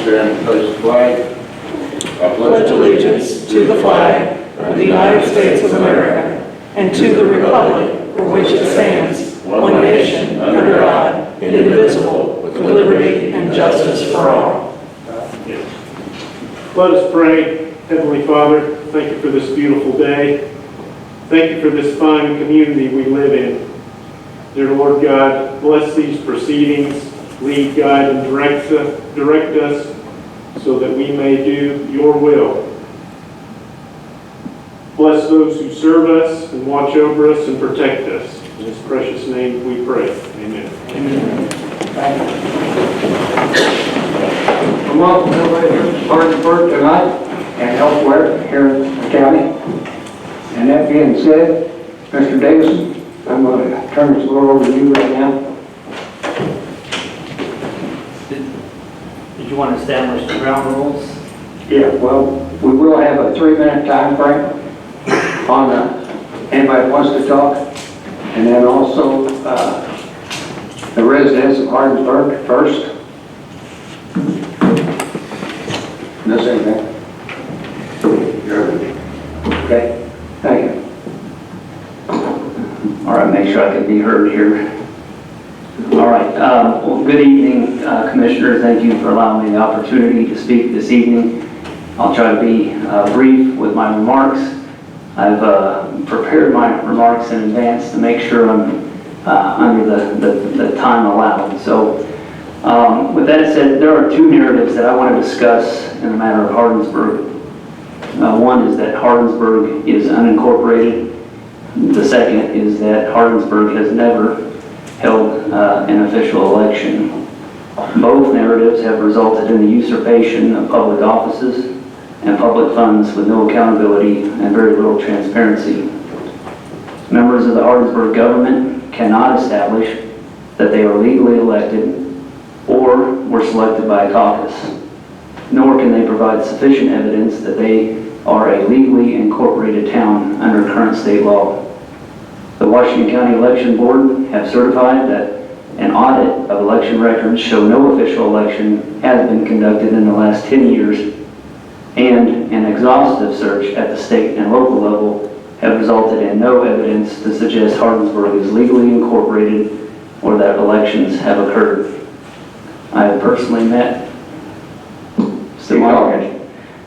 stand and place the flag. I Pledge allegiance to the flag of the United States of America and to the republic for which it stands, one nation, under God, indivisible, with liberty and justice for all. Let us pray. Heavenly Father, thank you for this beautiful day. Thank you for this fine community we live in. Dear Lord God, bless these proceedings, lead, guide, and direct us so that we may do your will. Bless those who serve us and watch over us and protect us. In his precious name we pray. Amen. Amen. And welcome everybody here to Hardinsburg tonight and elsewhere here in the county. And that being said, Mr. Davison, I'm going to turn this over to you right now. Did you want to establish the ground rules? Yeah, well, we will have a 3-minute time frame on anybody that wants to talk. And then also the residents of Hardinsburg first. Does anything? Okay, thank you. All right, make sure I can be heard here. All right, well, good evening, Commissioners. Thank you for allowing me the opportunity to speak this evening. I'll try to be brief with my remarks. I've prepared my remarks in advance to make sure I'm under the time allowed. So with that said, there are two narratives that I want to discuss in the matter of Hardinsburg. One is that Hardinsburg is unincorporated. The second is that Hardinsburg has never held an official election. Both narratives have resulted in the usurpation of public offices and public funds with no accountability and very little transparency. Members of the Hardinsburg government cannot establish that they are legally elected or were selected by a caucus, nor can they provide sufficient evidence that they are a legally incorporated town under current state law. The Washington County Election Board have certified that an audit of election records show no official election has been conducted in the last 10 years, and an exhaustive search at the state and local level have resulted in no evidence to suggest Hardinsburg is legally incorporated or that elections have occurred. I have personally met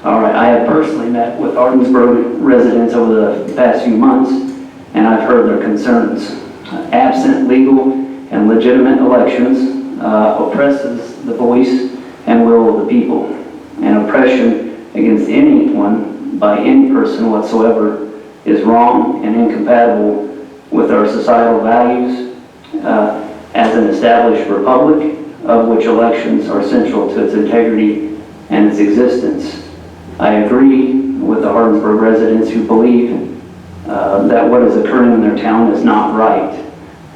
All right, I have personally met with Hardinsburg residents over the past few months, and I've heard their concerns. Absent legal and legitimate elections oppresses the voice and will of the people, and oppression against anyone by any person whatsoever is wrong and incompatible with our societal values as an established republic, of which elections are central to its integrity and its existence. I agree with the Hardinsburg residents who believe that what is occurring in their town is not right,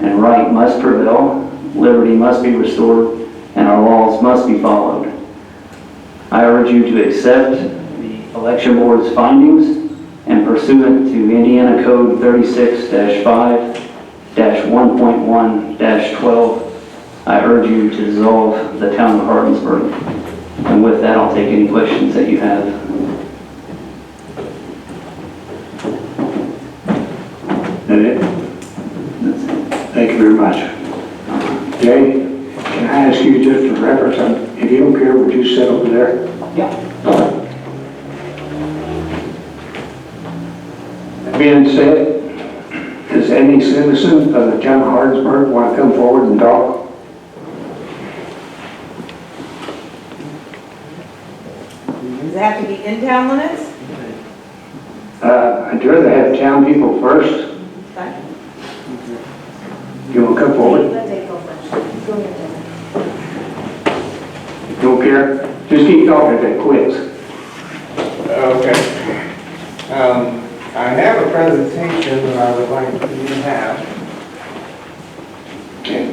and right must prevail, liberty must be restored, and our laws must be followed. I urge you to accept the Election Board's findings and pursuant to Indiana Code 36-5-1.1-12, I urge you to dissolve the town of Hardinsburg. And with that, I'll take any questions that you have. That it? Thank you very much. Jay, can I ask you just a reference? If you don't care, would you sit over there? Yeah. That being said, does any citizen of the town of Hardinsburg want to come forward and talk? Does it have to be in town limits? I'd rather have town people first. Okay. You want to come forward? Let Dave go first. Go ahead, Dave. Don't care? Just keep talking if it quits. Okay. I have a presentation that I would like you to have. Okay.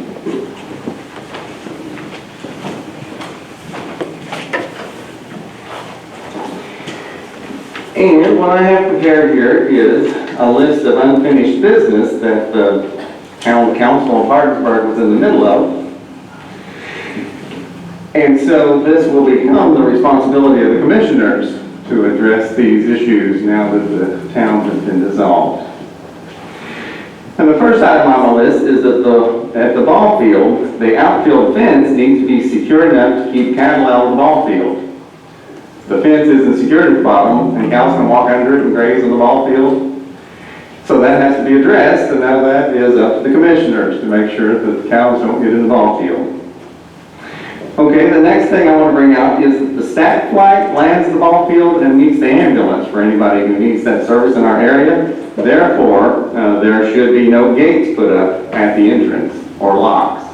And what I have prepared here is a list of unfinished business that the town council of Hardinsburg was in the middle of. And so this will become the responsibility of the commissioners to address these issues now that the town has been dissolved. And the first item on the list is that at the ball field, the outfield fence needs to be secure enough to keep cattle out of the ball field. The fence isn't secured at the bottom, and cows can walk under it and graze on the ball field. So that has to be addressed, and now that is up to the commissioners to make sure that the cows don't get in the ball field. Okay, the next thing I want to bring out is that the stack flight lands the ball field and meets the ambulance for anybody who needs that service in our area. Therefore, there should be no gates put up at the entrance or locks.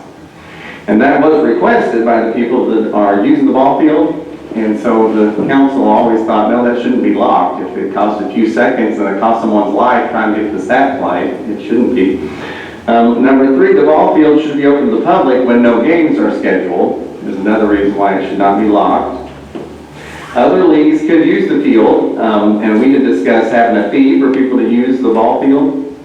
And that was requested by the people that are using the ball field. And so the council always thought, no, that shouldn't be locked. If it costs a few seconds and it costs someone's life trying to get the stack flight, it shouldn't be. Number 3, the ball field should be open to the public when no games are scheduled. There's another reason why it should not be locked. Other leagues could use the field, and we had discussed having a fee for people to use the ball field,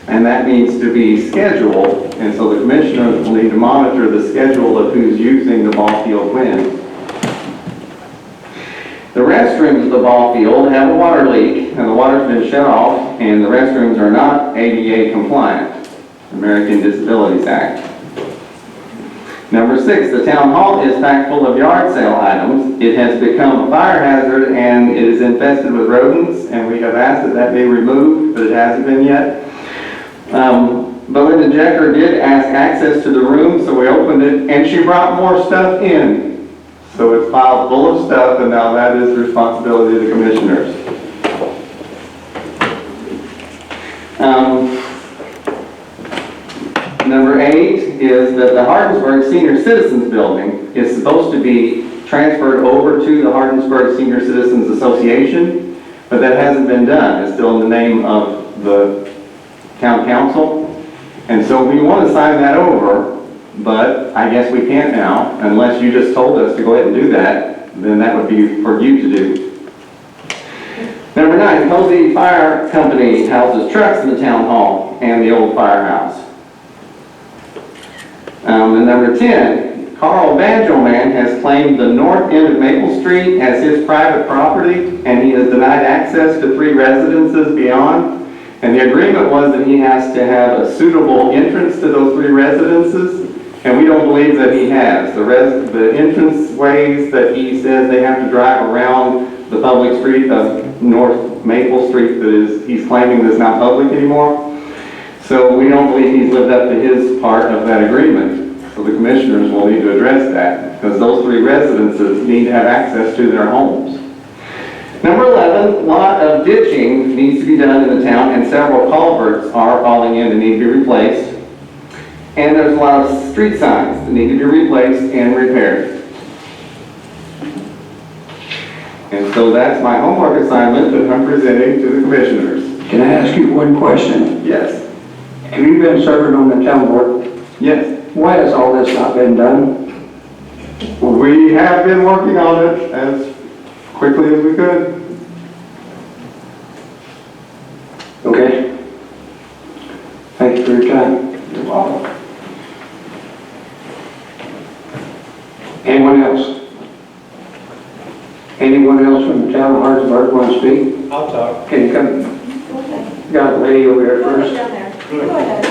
and that needs to be scheduled, and so the commissioners will need to monitor the schedule of who's using the ball field when. The restrooms of the ball field have a water leak, and the water's been shut off, and the restrooms are not ADA compliant, American Disabilities Act. Number 6, the town hall is packed full of yard sale items. It has become a fire hazard and it is infested with rodents, and we have asked that that be removed, but it hasn't been yet. Belinda Jecker did ask access to the room, so we opened it, and she brought more stuff in. So it's piled full of stuff, and now that is the responsibility of the commissioners. Number 8 is that the Hardinsburg Senior Citizens Building is supposed to be transferred over to the Hardinsburg Senior Citizens Association, but that hasn't been done. It's still in the name of the town council. And so we want to sign that over, but I guess we can't now, unless you just told us to go ahead and do that, then that would be for you to do. Number 9, Cozy Fire Company houses trucks in the town hall and the old firehouse. And number 10, Carl Banjo Man has claimed the north end of Maple Street as his private property, and he has denied access to 3 residences beyond. And the agreement was that he has to have a suitable entrance to those 3 residences, and we don't believe that he has. The entrance ways that he says they have to drive around the public street of North Maple Street that he's claiming is not public anymore. So we don't believe he's lived up to his part of that agreement. So the commissioners will need to address that, because those 3 residences need to have access to their homes. Number 11, a lot of ditching needs to be done in the town, and several culverts are falling in and need to be replaced. And there's a lot of street signs that need to be replaced and repaired. And so that's my homework assignment that I'm presenting to the commissioners. Can I ask you one question? Yes. Have you been serving on the town board? Yes. Why has all this not been done? We have been working on it as quickly as we could. Okay. Thank you for your time. You're welcome. Anyone else? Anyone else from the town of Hardinsburg want to speak? I'll talk. Can you come? Got a lady over here first. Down there. Go ahead.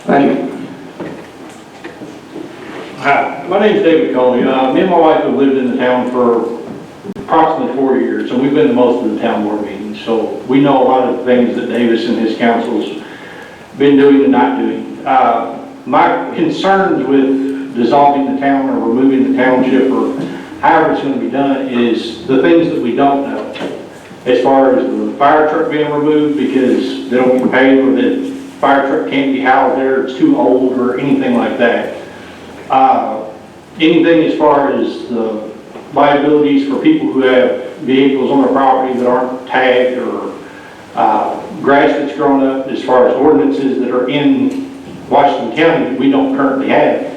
Thank you. Hi, my name's David Coney. Me and my wife have lived in the town for approximately 4 years, and we've been to most of the town board meetings. So we know a lot of the things that Davis and his council's been doing and not doing. My concerns with dissolving the town or removing the township or however it's going to be done is the things that we don't know. As far as the fire truck being removed because they don't get paid, or that fire truck can't be housed there, it's too old, or anything like that. Anything as far as the liabilities for people who have vehicles on their property that aren't tagged, or grass that's grown up, as far as ordinances that are in Washington County that we don't currently have.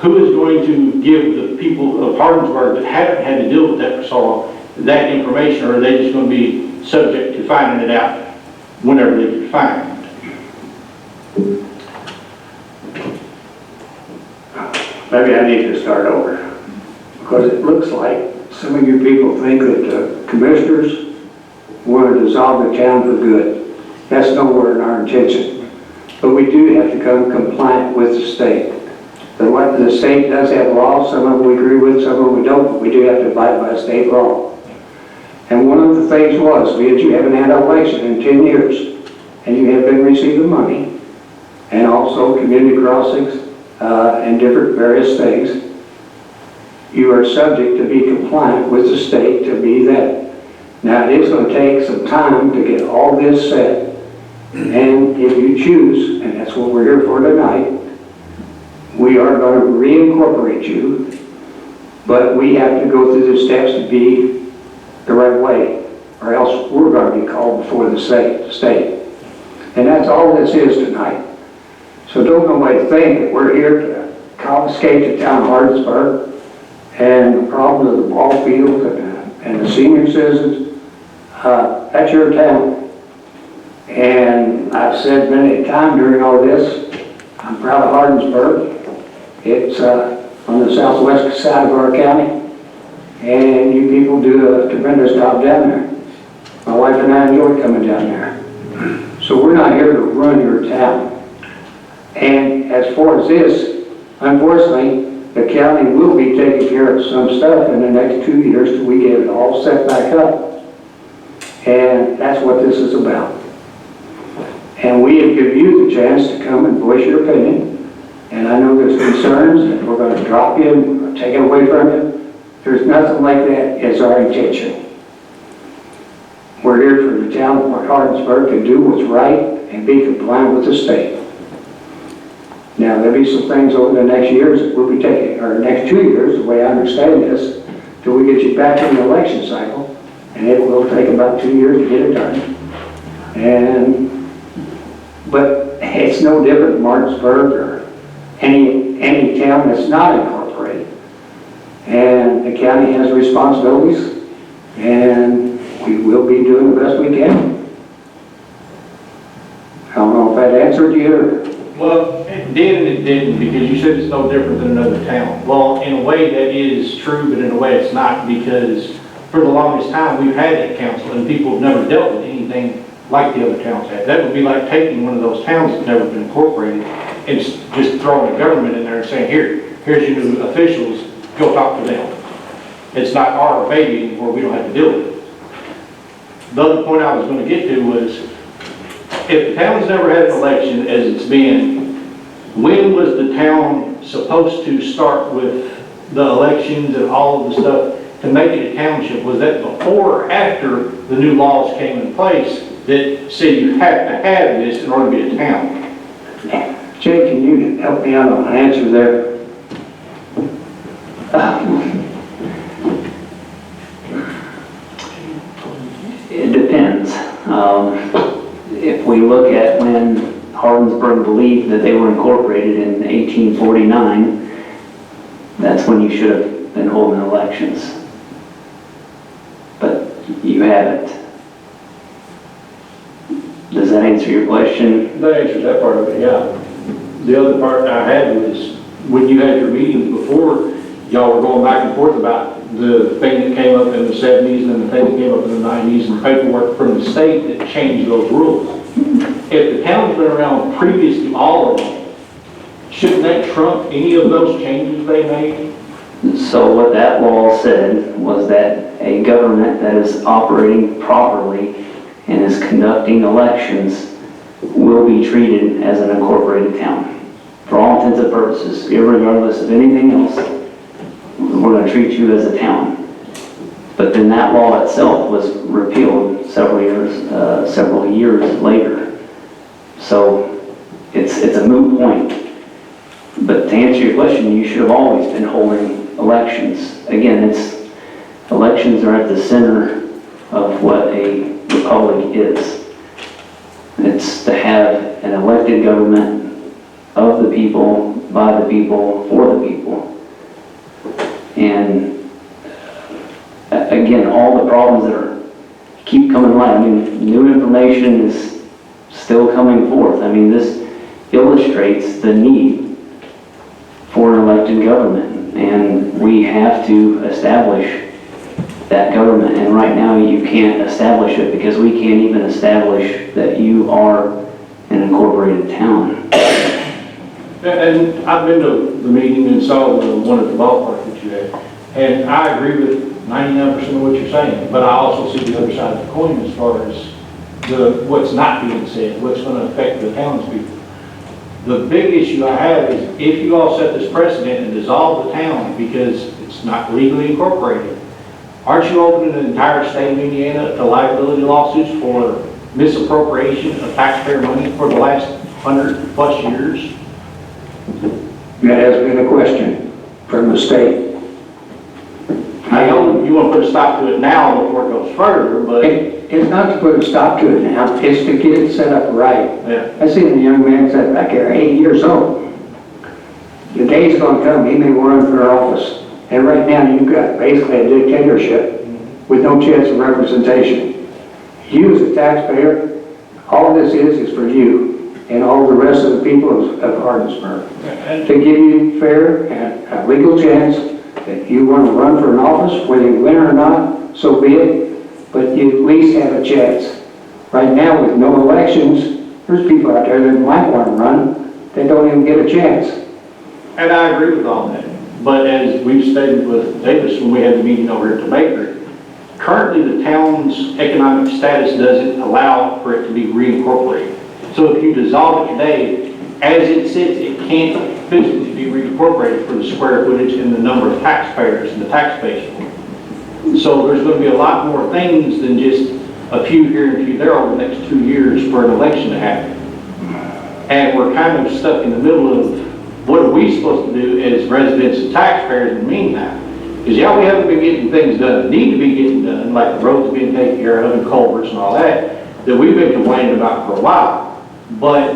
Who is going to give the people of Hardinsburg that haven't had to deal with that for so long that information, or are they just going to be subject to finding it out whenever they get fined? Maybe I need to start over, because it looks like some of you people think that the commissioners want to dissolve the town for good. That's nowhere in our intention. But we do have to come compliant with the state. The state does have laws, some of them we agree with, some of them we don't, but we do have to abide by state law. And one of the things was, that you haven't had an election in 10 years, and you have been receiving money, and also community crossings, and different various things. You are subject to be compliant with the state to be that. Now, it is going to take some time to get all this set, and if you choose, and that's what we're here for tonight, we are going to reincorporate you, but we have to go through the steps to be the right way, or else we're going to be called before the state. And that's all this is tonight. So don't nobody think that we're here to confiscate the town of Hardinsburg and the problem of the ball field and the senior citizens. That's your town. And I've said many a time during all this, I'm proud of Hardinsburg. It's on the southwest side of our county, and you people do a tremendous job down there. My wife and I enjoy coming down there. So we're not here to run your town. And as far as this, unfortunately, the county will be taking care of some stuff in the next 2 years till we get it all set back up. And that's what this is about. And we have given you the chance to come and voice your opinion. And I know there's concerns that we're going to drop you or take it away from you. There's nothing like that is our intention. We're here for the town of Hardinsburg to do what's right and be compliant with the state. Now, there'll be some things over the next years that we'll be taking, or next 2 years, the way I understand this, till we get you back in the election cycle, and it will take about 2 years to get it done. But it's no different than Martinsburg or any town that's not incorporated. And the county has responsibilities, and we will be doing the best we can. I don't know if that answered you or... Well, it did and it didn't, because you said it's no different than another town. Well, in a way that is true, but in a way it's not, because for the longest time we've had that council and people have never dealt with anything like the other towns have. That would be like taking one of those towns that's never been incorporated and just throwing a government in there and saying, here's your new officials, go talk to them. It's not our baby anymore, we don't have to deal with it. The other point I was going to get to was, if the town's never had an election as it's been, when was the town supposed to start with the elections and all of the stuff to make it a township? Was that before or after the new laws came in place that said you have to have this in order to be a town? Jay, can you help me out on an answer there? It depends. If we look at when Hardinsburg believed that they were incorporated in 1849, that's when you should have been holding elections. But you haven't. Does that answer your question? That answers that part of it, yeah. The other part I had was, when you had your meetings before, y'all were going back and forth about the thing that came up in the 70s and the thing that came up in the 90s and paperwork from the state that changed those rules. If the town's been around previous to all of them, shouldn't that trump any of those changes they made? So what that law said was that a government that is operating properly and is conducting elections will be treated as an incorporated town. For all intents and purposes, irregardless of anything else, we're going to treat you as a town. But then that law itself was repealed several years later. So it's a moot point. But to answer your question, you should have always been holding elections. Again, elections are at the center of what a republic is. It's to have an elected government of the people, by the people, for the people. And again, all the problems that keep coming to light. I mean, new information is still coming forth. I mean, this illustrates the need for an elected government, and we have to establish that government. And right now, you can't establish it because we can't even establish that you are an incorporated town. And I've been to the meeting and saw the one at the ballpark that you had, and I agree with 99% of what you're saying, but I also see the other side of the coin as far as what's not being said, what's going to affect the townspeople. The big issue I have is if you all set this precedent and dissolve the town because it's not legally incorporated, aren't you opening the entire state of Indiana to liability lawsuits for misappropriation of taxpayer money for the last 100+ years? That has been a question from the state. I know you want to put a stop to it now before it goes further, but It's not to put a stop to it now, it's to get it set up right. yeah. I seen a young man sat back there, 80 years old. The day's gonna come, he may run for office. And right now, you've got basically a dictatorship with no chance of representation. You as a taxpayer, all this is for you and all the rest of the people of Hardinsburg. To give you fair and a legal chance that you want to run for an office, whether you win or not, so be it, but you at least have a chance. Right now, with no elections, there's people out there that might want to run, that don't even get a chance. And I agree with all that. But as we've stated with Davis when we had the meeting over at the bakery, currently the town's economic status doesn't allow for it to be reincorporated. So if you dissolve it today, as it sits, it can't physically be reincorporated for the square footage and the number of taxpayers and the tax base. So there's going to be a lot more things than just a few here and a few there over the next 2 years for an election to happen. And we're kind of stuck in the middle of what are we supposed to do as residents and taxpayers in the meantime? Because yeah, we haven't been getting things done that need to be getting done, like the roads being taken care of and culverts and all that we've been complaining about for a while. But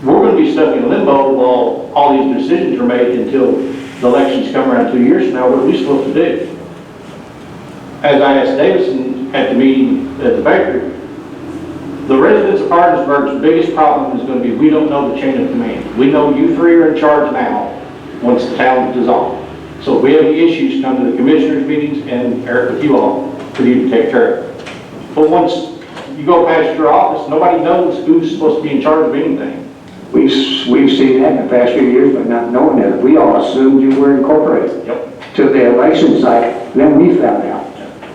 we're going to be stuck in limbo while all these decisions are made until the elections come around 2 years from now. What are we supposed to do? As I asked Davison at the meeting at the bakery, the residents of Hardinsburg's biggest problem is going to be we don't know the chain of command. We know you three are in charge now once the town is dissolved. So if we have any issues, come to the commissioners' meetings and Eric with you all for you to take care of. But once you go past your office, nobody knows who's supposed to be in charge of anything. We've seen that in the past few years, but not knowing that. We all assumed you were incorporated. Yep. Till the election cycle, then we found out.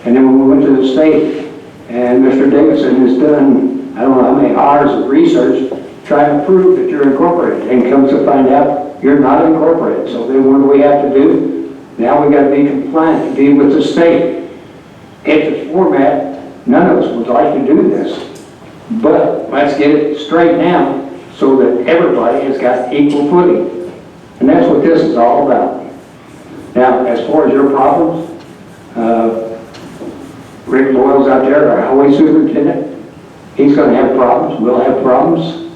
And then when we went to the state, and Mr. Davidson has done, I don't know how many hours of research trying to prove that you're incorporated, and comes to find out you're not incorporated. So then what do we have to do? Now we got to be compliant to be with the state. If it's format, none of us would like to do this. But let's get it straight now so that everybody has got equal footing. And that's what this is all about. Now, as far as your problems, Rick Boyle's out there, our highway superintendent. He's going to have problems. We'll have problems.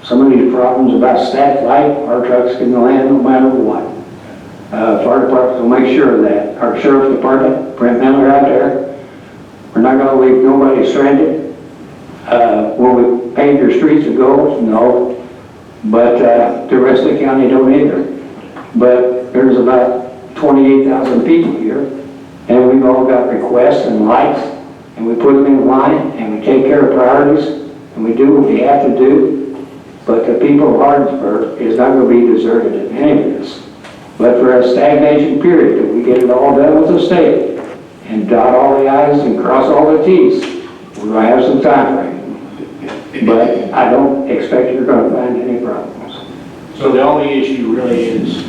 Some of these problems about static light, our trucks can land no matter what. Fire department will make sure of that. Our sheriff's department, Brent Miller out there, we're not going to leave nobody stranded. Will we pave your streets of gold? No. But the rest of the county don't either. But there's about 28,000 people here, and we've all got requests and lights, and we put them in line, and we take care of priorities, and we do what we have to do. But the people of Hardinsburg is not going to be deserted in any of this. But for a stagnation period, that we get it all done with the state, and dot all the i's and cross all the t's, we're going to have some time frame. But I don't expect you're going to find any problems. So the only issue really is,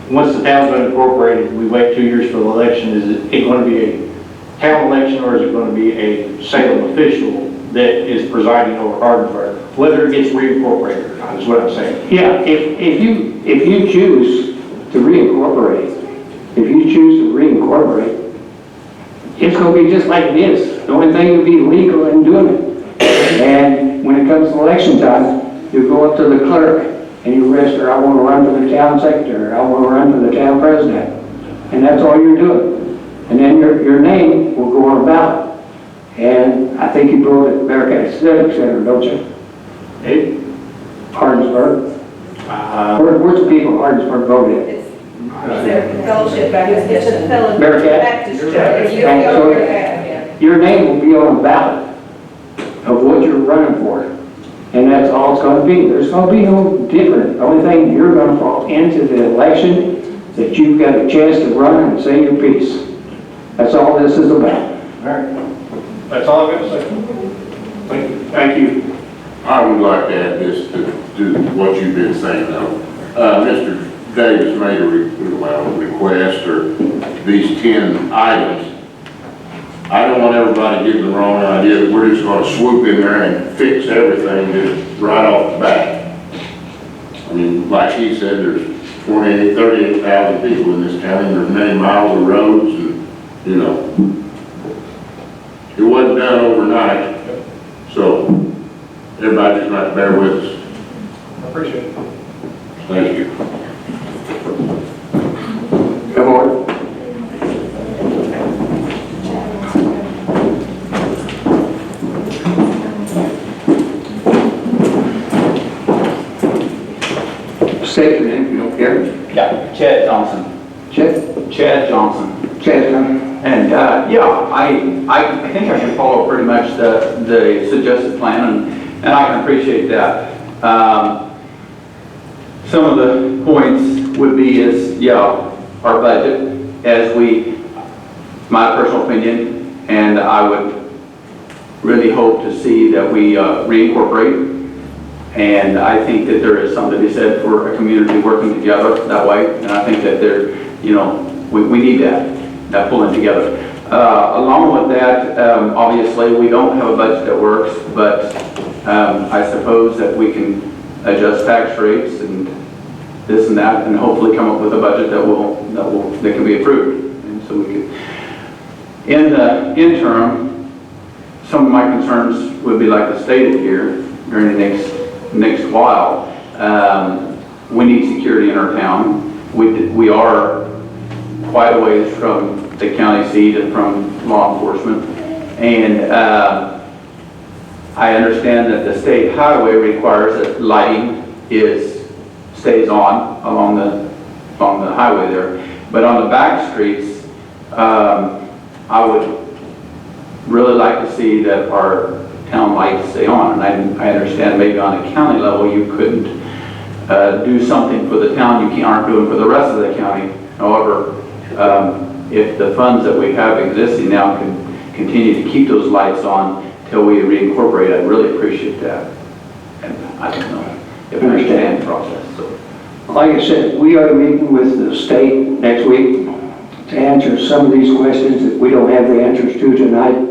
once the town's been incorporated, we wait 2 years for the election. Is it going to be a town election, or is it going to be a Salem official that is presiding over Hardinsburg? Whether it gets reincorporated or not is what I'm saying. Yeah, if you choose to reincorporate, it's going to be just like it is. The only thing will be legal in doing it. And when it comes to election time, you go up to the clerk and you register, I want to run for the town secretary, I want to run for the town president. And that's all you're doing. And then your name will go on a ballot. And I think you vote at American Civic Center, don't you? Hey, Hardinsburg. Where's the people of Hardinsburg voted? It's their fellowship Baptist. It's a fellowship Bearcat? Baptist church. You And go so Bearcat, your name will be on the ballot of what you're running for. And that's all it's going to be. There's going to be no different. The only thing, you're going to fall into the election that you've got a chance to run and say your piece. That's all this is about. all right. That's all I've got to say. Thank you. I would like to add this to what you've been saying now. Mr. Davis made a request, or these 10 items. I don't want everybody getting the wrong idea that we're just going to swoop in there and fix everything just right off the bat. I mean, like he said, there's 38,000 people in this county, and there's many miles of roads, and, you know, it wasn't done overnight, so everybody just might bear with us. I appreciate it. Thank you. Come on. State your name if you don't care. Yeah, Chad Johnson. Chad Johnson. Chad. And, I think I can follow pretty much the suggested plan, and I can appreciate that. Some of the points would be our budget, my personal opinion, and I would really hope to see that we reincorporate. And I think that there is something to be said for a community working together that way. And I think that we need that pulling together. Along with that, obviously, we don't have a budget that works, but I suppose that we can adjust tax rates and this and that, and hopefully come up with a budget that can be approved. And so we could, in the interim, some of my concerns would be like I stated here during the next while. We need security in our town. We are quite a ways from the county seat and from law enforcement. And I understand that the state highway requires that lighting stays on along the highway there. But on the back streets, I would really like to see that our town lights stay on. And I understand maybe on a county level you couldn't do something for the town you aren't doing for the rest of the county. However, if the funds that we have existing now can continue to keep those lights on till we reincorporate, I'd really appreciate that. And I don't know if I understand the process. So. Like I said, we are meeting with the state next week to answer some of these questions that we don't have the answers to tonight.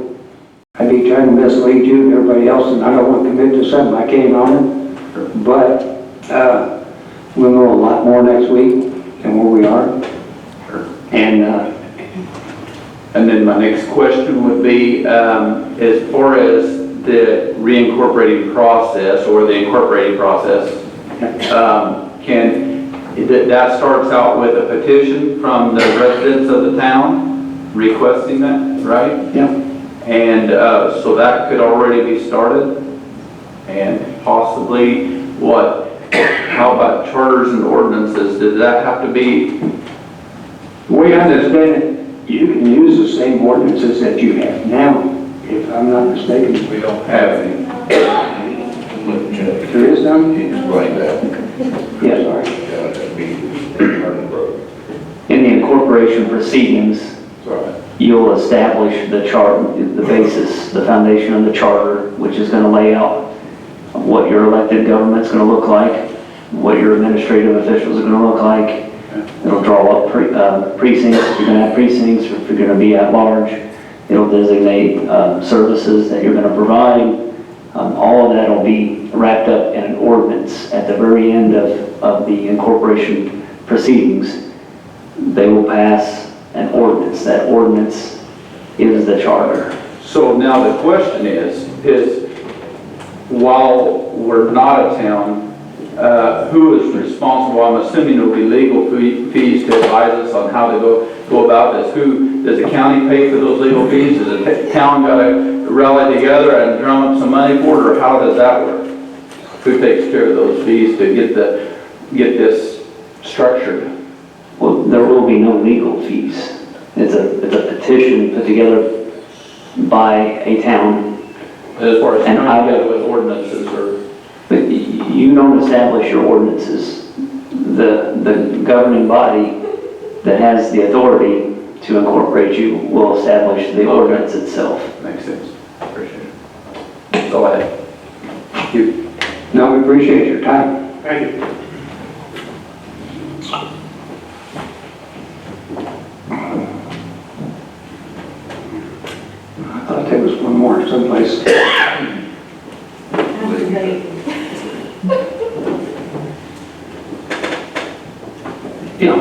I'd be trying to mislead you and everybody else, and I don't want to commit to something I can't honor. But we'll know a lot more next week than where we are. And then my next question would be, as far as the reincorporating process or the incorporating process, that starts out with a petition from the residents of the town requesting that, right? Yeah. And so that could already be started, and possibly how about charters and ordinances? Does that have to be? The way I understand it, you can use the same ordinances that you have now, if I'm not mistaken. We don't have any. There is none? Explain that. Yes, sorry. That'd be In the incorporation proceedings, you'll establish the basis, the foundation of the charter, which is going to lay out what your elected government's going to look like, what your administrative officials are going to look like. It'll draw up precincts, if you're going to have precincts, or if you're going to be at large. It'll designate services that you're going to provide. All of that will be wrapped up in an ordinance at the very end of the incorporation proceedings. They will pass an ordinance. That ordinance is the charter. So now the question is while we're not a town, who is responsible? I'm assuming there'll be legal fees to advise us on how to go about this. Who, does the county pay for those legal fees? Does the town got to rally together and drum up some money for it, or how does that work? Who takes care of those fees to get this structured? Well, there will be no legal fees. It's a petition put together by a town. As far as And I together with ordinances or... But you don't establish your ordinances. The governing body that has the authority to incorporate you will establish the ordinance itself. Makes sense. Appreciate it. That's all I have. Thank you. No, we appreciate your time. Thank you. I thought there was one more someplace. Yeah.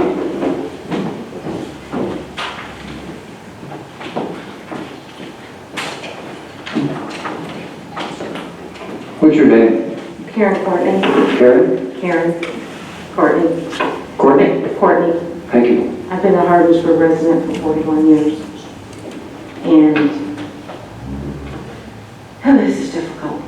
What's your name? Karen Courtney. Karen? Karen Courtney. Courtney? Courtney. Thank you. I've been a Hardinsburg resident for 41 years. And this is difficult.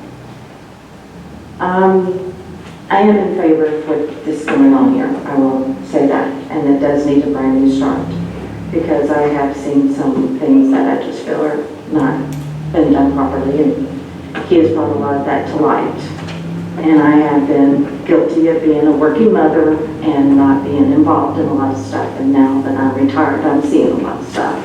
I am in favor of what is going on here. I will say that. And it does need a brand new start. Because I have seen some things that I just feel are not been done properly. And he has brought a lot of that to light. And I have been guilty of being a working mother and not being involved in a lot of stuff. And now that I'm retired, I'm seeing a lot of stuff.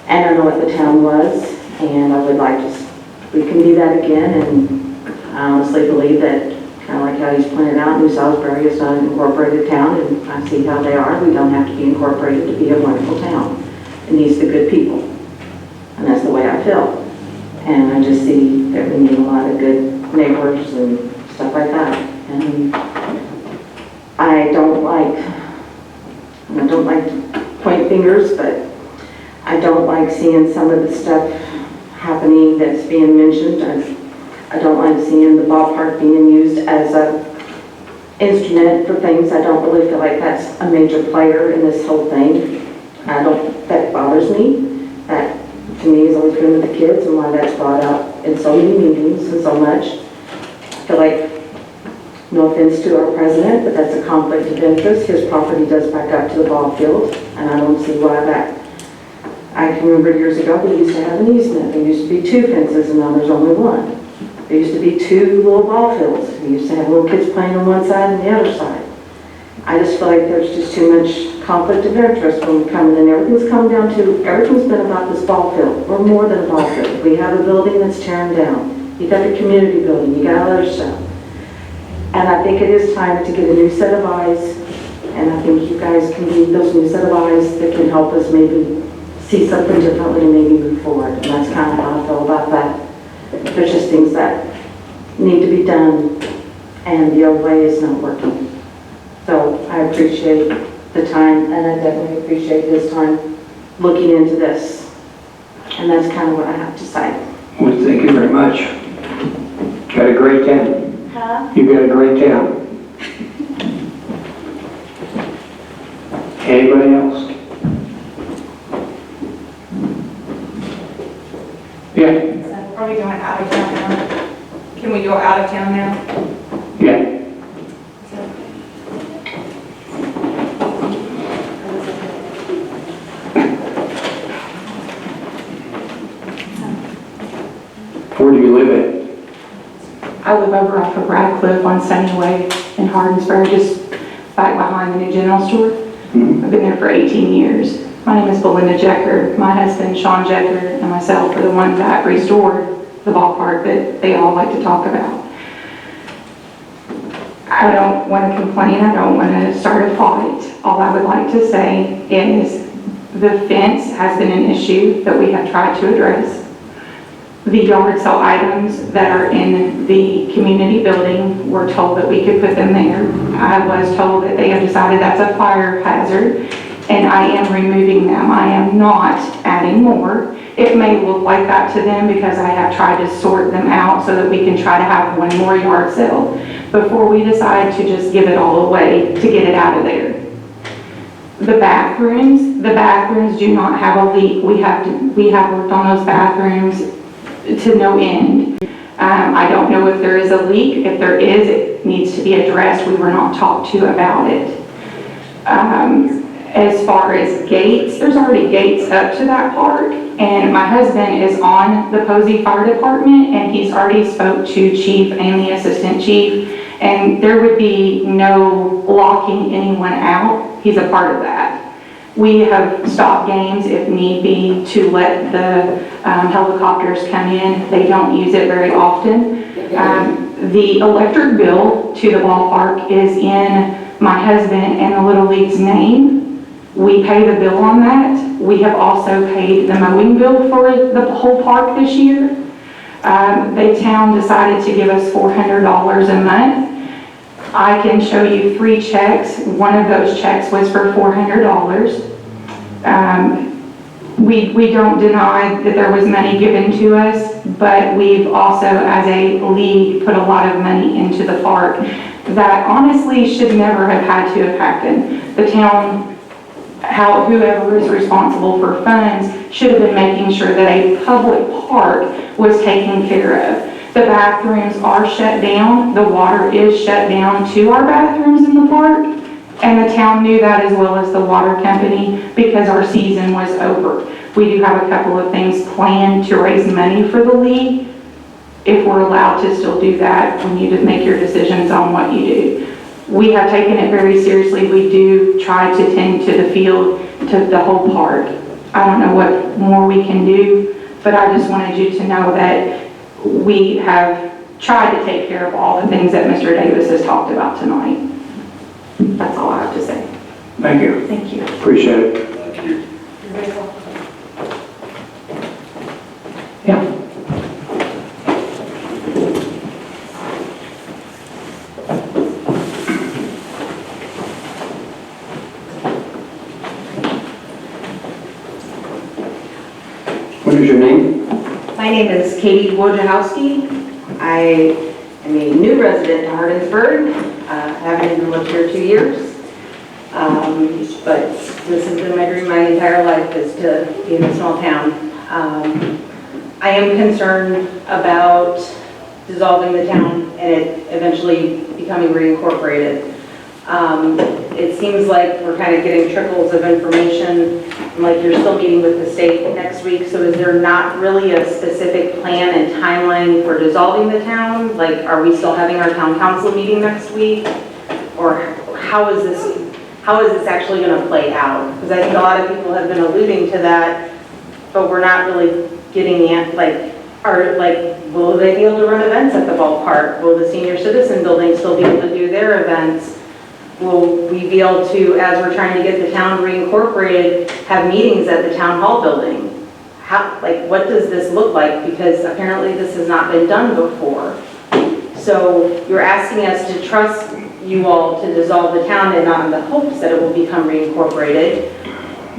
And I know what the town was, and I would like to, we can do that again. And I honestly believe that, kind of like how he's pointed out, New Salisbury is not an incorporated town, and I see how they are. We don't have to be incorporated to be a wonderful town. It needs the good people. And that's the way I feel. And I just see that we need a lot of good neighbors and stuff like that. And I don't like to point fingers, but I don't like seeing some of the stuff happening that's being mentioned. I don't like seeing the ballpark being used as a instrument for things. I don't really feel like that's a major player in this whole thing. That bothers me. That to me has always been with the kids and why that's brought up in so many meetings and so much. I feel like, no offense to our president, but that's a conflict of interest. His property does back up to the ball field, and I don't see why that. I can remember years ago we used to have an easement. There used to be 2 fences, and now there's only 1. There used to be 2 little ball fields. We used to have little kids playing on one side and the other side. I just feel like there's just too much conflict of interest when we come in, and everything's been about this ball field. We're more than a ball field. We have a building that's tearing down. You got the community building. You got other stuff. And I think it is time to get a new set of eyes, and I think you guys can be those new set of eyes that can help us maybe see something differently and maybe move forward. And that's kind of how I feel about that. There's just things that need to be done, and the old way is not working. So I appreciate the time, and I definitely appreciate his time looking into this. And that's kind of what I have to say. Well, thank you very much. Got a great town. Huh? You got a great town. Anybody else? Yeah. Are we going out of town now? Can we go out of town now? Yeah. Where do you live at? I live over off of Radcliffe on Sunny Way in Hardinsburg, just back behind the new general store. I've been there for 18 years. My name is Belinda Jecker. My husband, Sean Jecker, and myself are the ones that restored the ballpark that they all like to talk about. I don't want to complain. I don't want to start a fight. All I would like to say is the fence has been an issue that we have tried to address. The yard sale items that are in the community building, we're told that we could put them there. I was told that they have decided that's a fire hazard, and I am removing them. I am not adding more. It may look like that to them because I have tried to sort them out so that we can try to have one more yard sale before we decide to just give it all away to get it out of there. The bathrooms do not have a leak. We have worked on those bathrooms to no end. I don't know if there is a leak. If there is, it needs to be addressed. We were not talked to about it. As far as gates, there's already gates up to that park, and my husband is on the Posey Fire Department, and he's already spoke to chief and the assistant chief, and there would be no locking anyone out. He's a part of that. We have stopped games if need be to let the helicopters come in. They don't use it very often. The electric bill to the ballpark is in my husband and the Little League's name. We pay the bill on that. We have also paid the mowing bill for the whole park this year. The town decided to give us $400 a month. I can show you 3 checks. One of those checks was for $400. We don't deny that there was money given to us, but we've also, as a league, put a lot of money into the park that honestly should never have had to have happened. The town, whoever is responsible for funds, should have been making sure that a public park was taken care of. The bathrooms are shut down. The water is shut down to our bathrooms in the park. And the town knew that as well as the water company because our season was over. We do have a couple of things planned to raise money for the league. If we're allowed to still do that, we need to make your decisions on what you do. We have taken it very seriously. We do try to tend to the field, to the whole park. I don't know what more we can do, but I just wanted you to know that we have tried to take care of all the things that Mr. Davis has talked about tonight. That's all I have to say. Thank you. Thank you. Appreciate it. Thank you. You're very welcome. Yeah. What is your name? My name is Katie Wojciechowski. I am a new resident to Hardinsburg. Haven't even lived here 2 years. But this has been my dream my entire life, is to be in a small town. I am concerned about dissolving the town and it eventually becoming reincorporated. It seems like we're kind of getting trickles of information, like you're still meeting with the state next week, so is there not really a specific plan and timeline for dissolving the town? Like, are we still having our town council meeting next week? Or how is this actually going to play out? Because I think a lot of people have been alluding to that, but we're not really getting the, will they be able to run events at the ballpark? Will the senior citizen building still be able to do their events? Will we be able to, as we're trying to get the town reincorporated, have meetings at the town hall building? What does this look like? Because apparently this has not been done before. So you're asking us to trust you all to dissolve the town and not in the hopes that it will become reincorporated,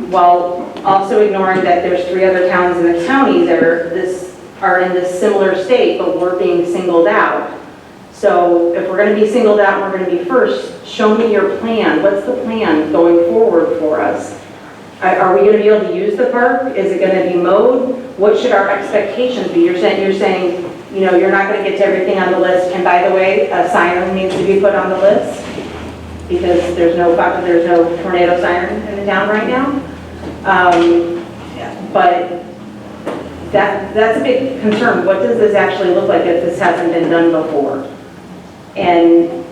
while also ignoring that there's 3 other towns in the county that are in this similar state, but we're being singled out. So if we're going to be singled out and we're going to be first, show me your plan. What's the plan going forward for us? Are we going to be able to use the park? Is it going to be mowed? What should our expectations be? You're saying, you know, you're not going to get to everything on the list. And by the way, a siren needs to be put on the list because there's no tornado siren in the town right now. But that's a big concern. What does this actually look like if this hasn't been done before? And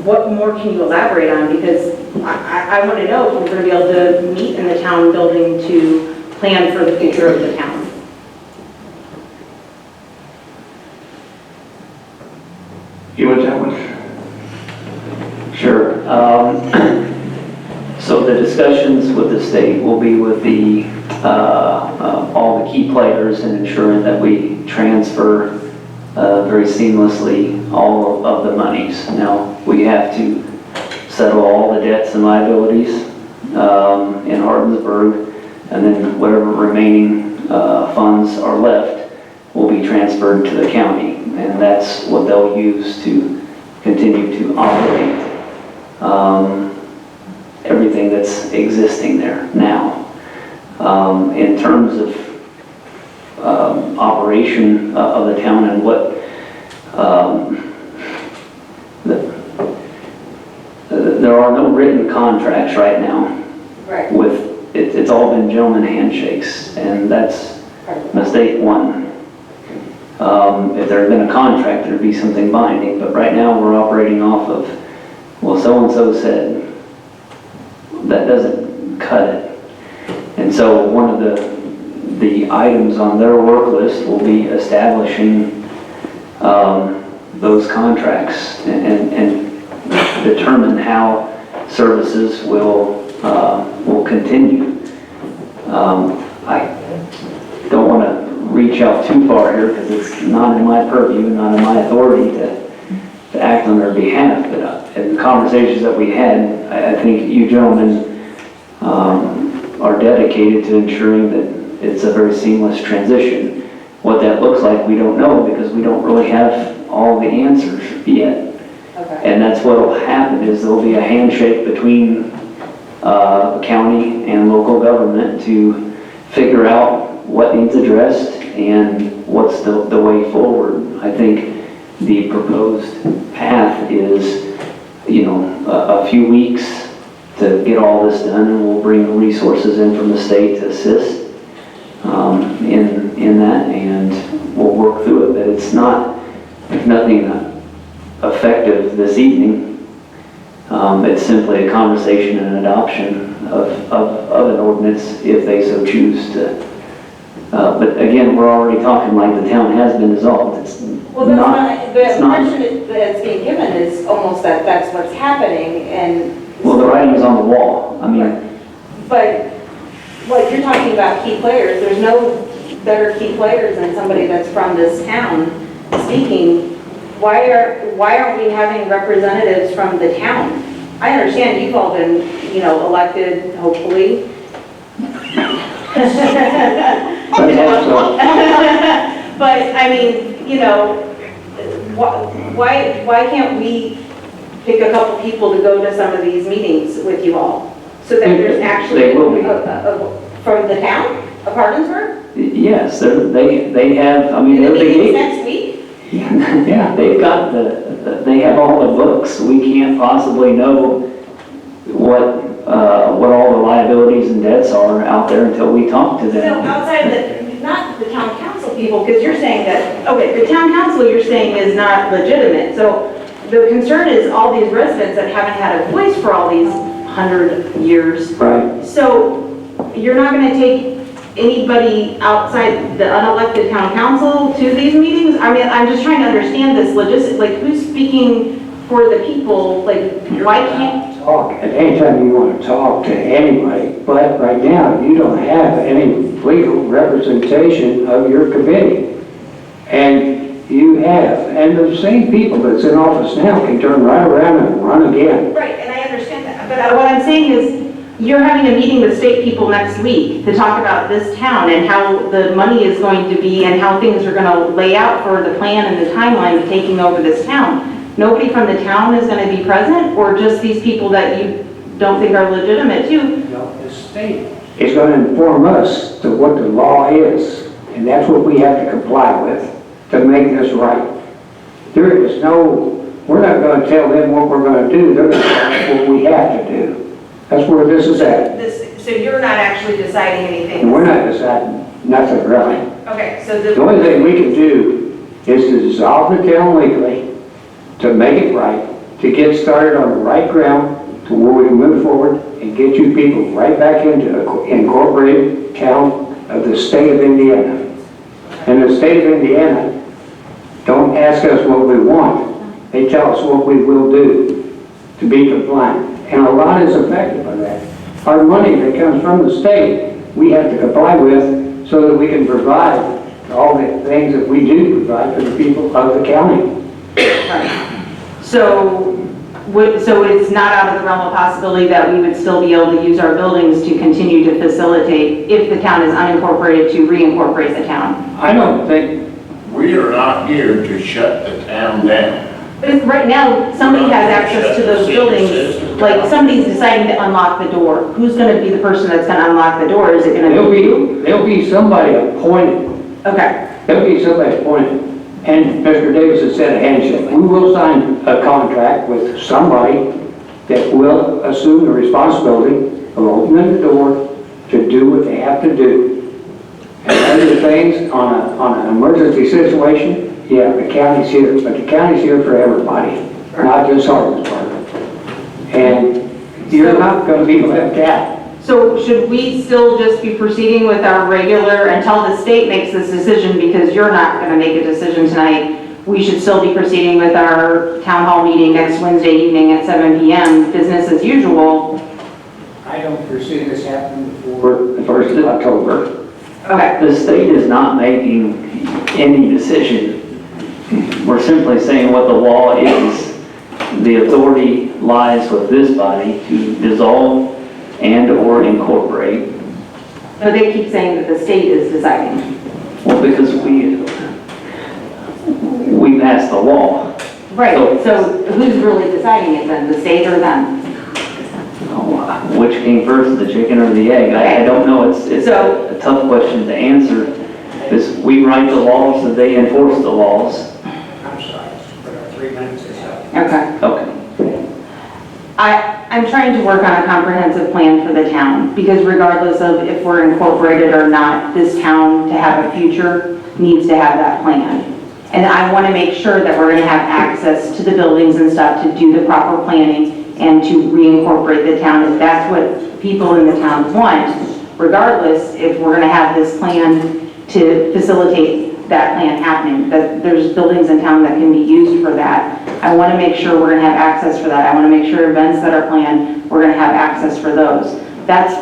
what more can you elaborate on? Because I want to know if we're going to be able to meet in the town building to plan for the future of the town. You want that one? Sure. So the discussions with the state will be with the all the key players and ensuring that we transfer very seamlessly all of the monies. Now, we have to settle all the debts and liabilities in Hardinsburg, and then whatever remaining funds are left will be transferred to the county, and that's what they'll use to continue to operate everything that's existing there now. In terms of operation of the town and what there are no written contracts right now. Right. It's all been gentleman handshakes, and that's mistake one. If there had been a contract, there'd be something binding, but right now we're operating off of, well, so-and-so said. That doesn't cut it. And so one of the items on their work list will be establishing those contracts and determine how services will continue. I don't want to reach out too far here because it's not in my purview, not in my authority to act on their behalf, but in the conversations that we had, I think you gentlemen are dedicated to ensuring that it's a very seamless transition. What that looks like, we don't know because we don't really have all the answers yet. Okay. And that's what will happen is there'll be a handshake between the county and local government to figure out what needs addressed and what's the way forward. I think the proposed path is, a few weeks to get all this done, and we'll bring resources in from the state to assist in that, and we'll work through it. But it's there's nothing effective this evening. It's simply a conversation and an adoption of an ordinance if they so choose to. But again, we're already talking like the town has been dissolved. It's Well, the impression that's being given is almost that that's what's happening, and... Well, the writing's on the wall. I mean... But, like, you're talking about key players. There's no better key players than somebody that's from this town speaking. Why aren't we having representatives from the town? I understand you've all been, elected, hopefully. But, I mean, why can't we pick a couple people to go to some of these meetings with you all? So that there's actually, They will be. from the town of Hardinsburg? Yes, they have, I mean, In the they're meetings next week? Yeah, they have all the books. We can't possibly know what all the liabilities and debts are out there until we talk to So them. outside not the town council people, because you're saying that, okay, the town council you're saying is not legitimate. So the concern is all these residents that haven't had a voice for all these 100 years. Right. So you're not going to take anybody outside the unelected town council to these meetings? I mean, I'm just trying to understand this logistic, like who's speaking for the people, like why can't... Talk at any time you want to talk to anybody, but right now you don't have any legal representation of your committee. And the same people that's in office now can turn right around and run again. Right, and I understand that, but what I'm saying is, you're having a meeting with state people next week to talk about this town and how the money is going to be and how things are going to lay out for the plan and the timeline of taking over this town. Nobody from the town is going to be present, or just these people that you don't think are legitimate too? No, the state is going to inform us to what the law is, and that's what we have to comply with to make this right. We're not going to tell them what we're going to do, they're going to tell us what we have to do. That's where this is at. So you're not actually deciding anything? And we're not deciding nothing really. Okay, so The only thing we can do is to dissolve the town legally, to make it right, to get started on the right ground, to where we can move forward and get you people right back into the incorporated town of the state of Indiana. And the state of Indiana don't ask us what we want. They tell us what we will do to be compliant. And a lot is affected by that. Our money that comes from the state, we have to comply with so that we can provide all the things that we do provide for the people of the county. So So it's not out of the realm of possibility that we would still be able to use our buildings to continue to facilitate if the town is unincorporated to reincorporate the town? I don't think, We are not here to shut the town down. But right now, somebody has access to those buildings, like somebody's deciding to unlock the door. Who's gonna be the person that's gonna unlock the door? Is it gonna be you? there'll be somebody appointed. Okay, There'll be somebody appointed. And Mr. Davis has said a handshake. We will sign a contract with somebody that will assume the responsibility of opening the door to do what they have to do. And other things on an emergency situation, yeah, the county's here, but the county's here for everybody, not just Hardinsburg. And you're not gonna be left out. so should we still just be proceeding with our regular, until the state makes this decision, because you're not gonna make a decision tonight, we should still be proceeding with our town hall meeting next Wednesday evening at 7 p.m., business as usual? I don't foresee this happening before the 1st of October. Okay, The state is not making any decision. We're simply saying what the law is. The authority lies with this body to dissolve and/or incorporate. but they keep saying that the state is deciding. Well, because we passed the law. Right, so who's really deciding it then, the state or them? Which came first, the chicken or the egg? I don't know. It's So- a tough question to answer. Because we write the laws and they enforce the laws. I'm sorry, but our 3 minutes is up. Okay. Okay. I'm trying to work on a comprehensive plan for the town, because regardless of if we're incorporated or not, this town, to have a future, needs to have that plan. And I want to make sure that we're going to have access to the buildings and stuff to do the proper planning and to reincorporate the town, if that's what people in the town want. Regardless, if we're going to have this plan to facilitate that plan happening, that there's buildings in town that can be used for that. I want to make sure we're going to have access for that. I want to make sure events that are planned, we're going to have access for those. That's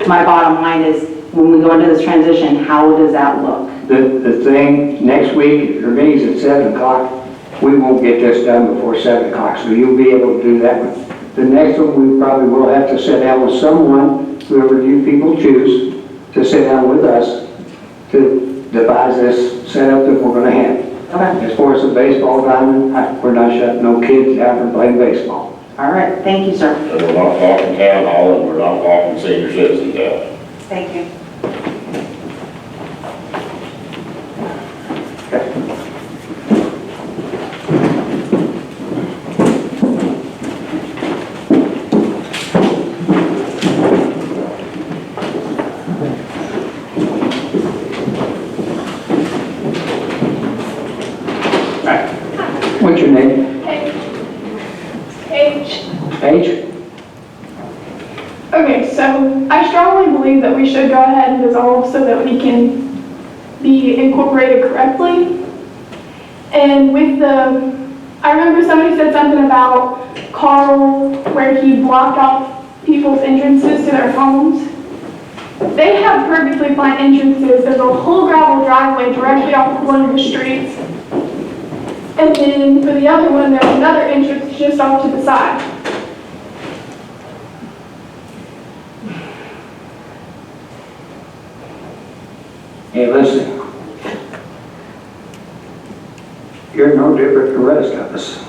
my bottom line is, when we go into this transition, how does that look? The thing, next week, your meeting's at 7 o'clock. We won't get this done before 7 o'clock, so you'll be able to do that one. The next one, we probably will have to sit down with someone, whoever you people choose, to sit down with us to devise this setup that we're gonna have. Okay, As far as the baseball diamond, we're not shutting no kids out from playing baseball. all right, thank you, sir. And we're not walking town hall, and we're not walking senior citizens out. Thank you. What's your name? H. Paige? Okay, so I strongly believe that we should go ahead and dissolve so that we can be incorporated correctly. And with I remember somebody said something about Carl, where he blocked off people's entrances to their homes. They have perfectly fine entrances. There's a whole gravel driveway directly off one of the streets. And then for the other one, there's another entrance just off to the side. Hey, listen. You're no different than the rest of us.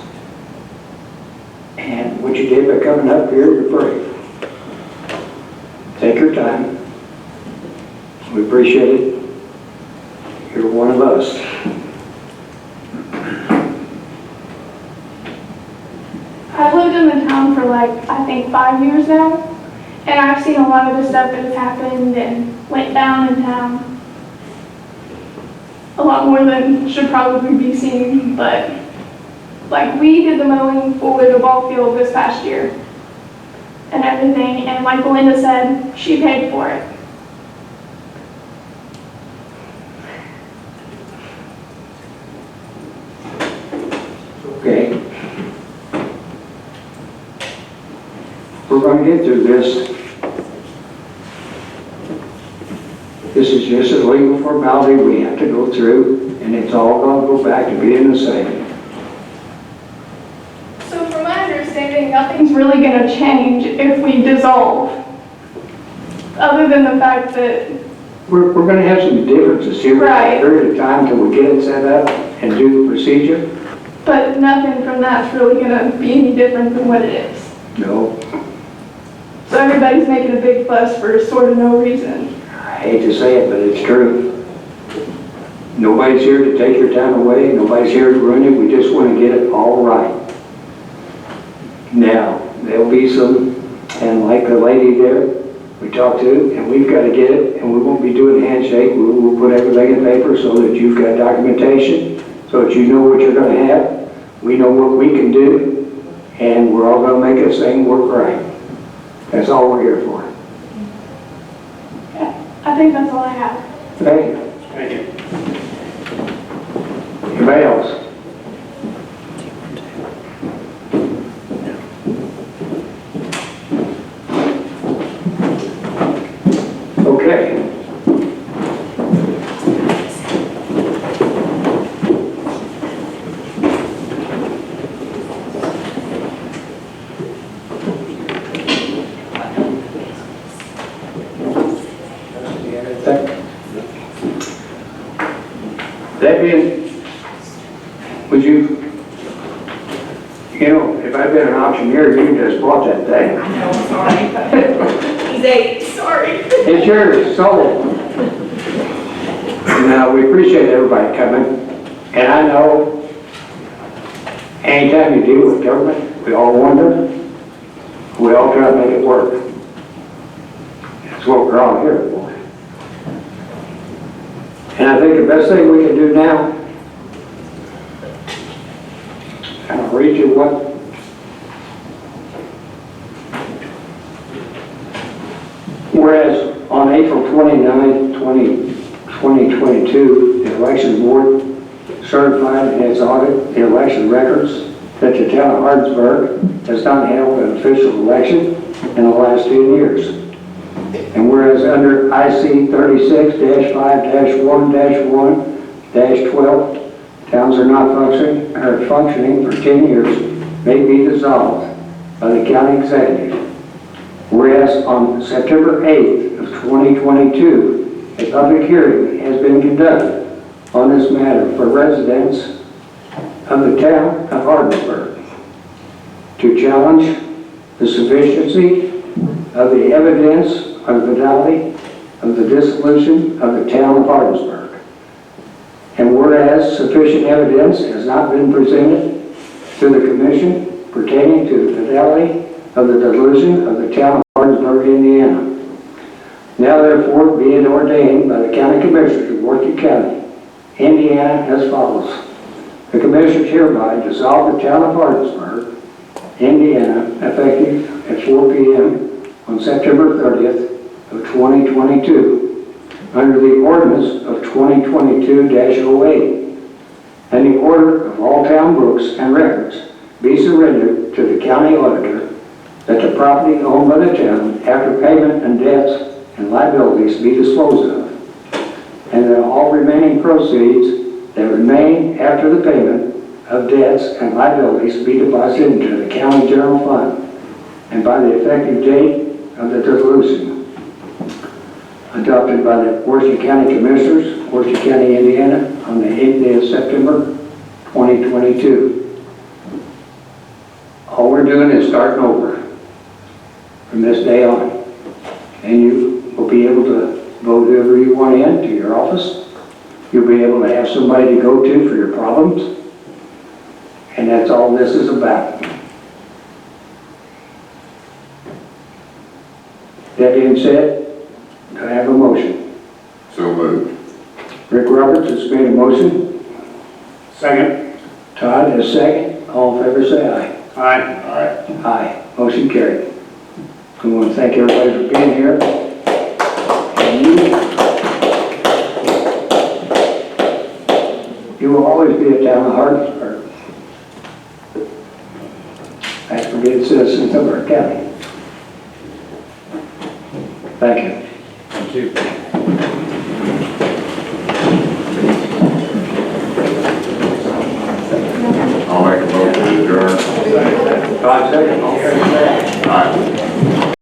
And what you did by coming up here, you're brave. Take your time. We appreciate it. You're one of us. I've lived in the town for I think 5 years now, and I've seen a lot of the stuff that has happened and went down in town. A lot more than should probably be seen, but we did the mowing for the ball field this past year and everything, and like Belinda said, she paid for it. Okay. We're going to get through this. This is just a legal formality we have to go through, and it's all going to go back to being the same. So from my understanding, nothing's really gonna change if we dissolve. Other than the fact that, We're gonna have some differences here. Right. For a period of time till we get it set up and do the procedure. but nothing from that's really gonna be any different than what it is. No, So everybody's making a big fuss for sort of no reason. I hate to say it, but it's true. Nobody's here to take your time away. Nobody's here to ruin it. We just want to get it all right. Now, there'll be some, and like the lady there we talked to, and we've got to get it, and we won't be doing a handshake. We'll put everything in paper so that you've got documentation, so that you know what you're going to have. We know what we can do, and we're all going to make this thing work right. That's all we're here for. I think that's all I have. Thank you. Thank you. Anybody else? Okay. That being, would you know, if I'd been an auctioneer, you'd just bought that thing. No, sorry. He's 8, sorry. It's yours, sold. And we appreciate everybody coming. And I know anytime you deal with government, we all wonder, we all try to make it work. That's what we're all here for. And I think the best thing we can do now, and I'll read you what whereas on April 29, 2022, the election board certified in its audit the election records that the town of Hardinsburg has not held an official election in the last 10 years. And whereas under IC 36-5-1-1-12, towns are not functioning for 10 years may be dissolved by the county executive. Whereas on September 8th of 2022, a public hearing has been conducted on this matter for residents of the town of Hardinsburg to challenge the sufficiency of the evidence or the fidelity of the dissolution of the town of Hardinsburg. And whereas sufficient evidence has not been presented to the commission pertaining to the fidelity of the dissolution of the town of Hardinsburg, Indiana. Now therefore be it ordained by the county commissioners of Worcester County, Indiana as follows. The commissioners hereby dissolve the town of Hardinsburg, Indiana, effective at 4 p.m. on September 30th of 2022, under the ordinance of 2022-08, and the order of all town books and records be surrendered to the county auditor, that the property owned by the town after payment and debts and liabilities be disposed of, and that all remaining proceeds that remain after the payment of debts and liabilities be deposited into the county general fund, and by the effective date of the dissolution, adopted by the Worcester County Commissioners, Worcester County, Indiana, on the 8th day of September, 2022. All we're doing is starting over from this day on. And you will be able to vote whoever you want in to your office. You'll be able to have somebody to go to for your problems. And that's all this is about. That being said, do I have a motion? So moved. Rick Roberts has made a motion. Second. Todd has second. All in favor say aye. Aye. Aye. Aye. Motion carried. I want to thank everybody for being here. And you will always be a town of Hardinsburg. Thanks for being citizens of our county. Thank you. Thank you. I'll make a motion to adjourn. God second. All right.